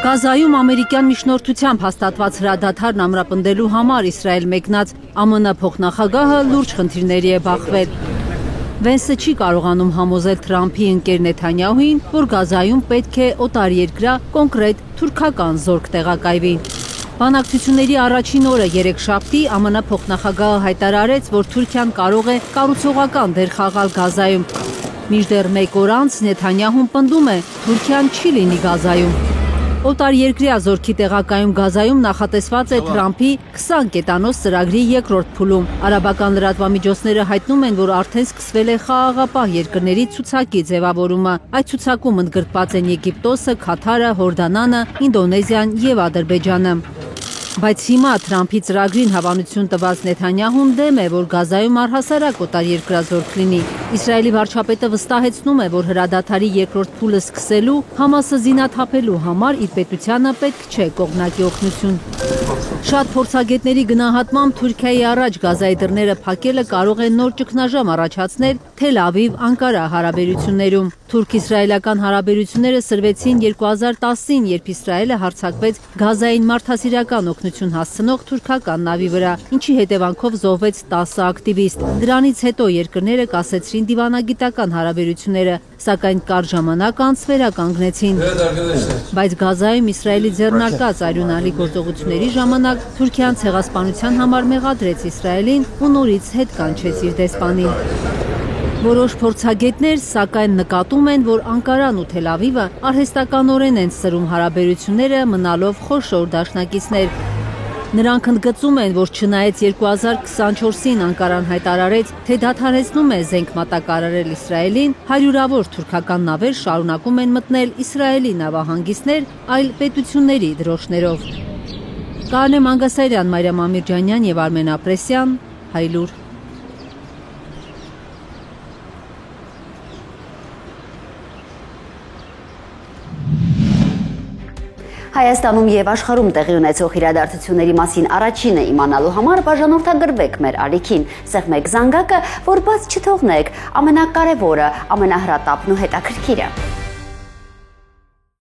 Գազայում ամերիկյան միջնորդությամբ հաստատված հրադադարն ամրապնդելու համար Իսրայել մեկնած ԱՄՆ փոխնախագահը լուրջ խնդիրների է բախվել։ Վենսը չի կարողանում համոզել Թրամփի ընկեր Նեթանյահուին, որ Գազայում պետք է օտարերկրյա կոնկրետ թուրքական զորք տեղակայվի։ Բանակցությունների առաջին օրը երեքշաբթի ԱՄՆ փոխնախագահը հայտարարեց, որ Թուրքիան կարող է կառուցողական դեր խաղալ Գազայում։ Մինչդեռ մեկ օր անց Նեթանյահուն պնդում է, Թուրքիան չի լինի Գազայում։ Օտարերկրյա զորքի տեղակայում Գազայում նախատեսված է Թրամփի 20 կետանոց ծրագրի երկրորդ փուլում։ Արաբական լրատվամիջոցները հայտնում են, որ արդեն սկսվել է խաղաղապահ երկրների ցուցակի ձևավորումը։ Այդ ցուցակում ընդգրկված են Եգիպտոսը, Քաթարը, Հորդանանը, Ինդոնեզիան և Ադրբեջանը։ Բայց հիմա Թրամփի ծրագրին հավանություն տված Նեթանյահուն դեմ է, որ Գազայում առհասարակ օտարերկրազորք լինի։ Իսրայելի վարչապետը վստահեցնում է, որ հրադադարի երկրորդ փուլը սկսելու, Համասը զինաթափելու համար իր պետությանը պետք չէ կողմնակի օգնություն։ Շատ փորձագետների գնահատմամբ Թուրքիայի առաջ Գազայի դռները փակելը կարող է նոր ճգնաժամ առաջացնել Թել Ավիվ-Անկարա հարաբերություններում։ Թուրք-իսրայելական հարաբերությունները սրվեցին 2010-ին, երբ Իսրայելը հարձակվեց Գազային մարդասիրական օգնություն հասցնող թուրքական նավի վրա, ինչի հետևանքով զոհվեց 10 ակտիվիստ։ Դրանից հետո երկրները կասեցրին դիվանագիտական հարաբերությունները, սակայն կարճ ժամանակ անց վերականգնեցին։ Բայց Գազայում Իսրայելի ձեռնարկած արյունալի գործողությունների ժամանակ Թուրքիան ցեղասպանության համար մեղադրեց Իսրայելին ու նորից հետ կանչեց իր դեսպանին։ Որոշ փորձագետներ սակայն նկատում են, որ Անկարան ու Թել Ավիվը արհեստականորեն են սրում հարաբերությունները մնալով խոշոր դաշնակիցներ։ Նրանք ընդգծում են, որ չնայած 2024-ին Անկարան հայտարարեց, թե դադարեցնում է զենք մատակարարել Իսրայելին, հարյուրավոր թուրքական նավեր շարունակում են մտնել Իսրայելի նավահանգիստներ այլ պետությունների դրոշներով։ Կանե Մանգասարյան, Մարիամ Ամիրջանյան և Արմեն Ապրեսյան, Հայլուր։ Հայաստանում և աշխարհում տեղի ունեցող իրադարձությունների մասին առաջինը իմանալու համար բաժանորդագրվեք մեր ալիքին, սեղմեք զանգակը, որ բաց չթողնեք ամենակարևորը, ամենահրատապն ու հետաքրքիրը։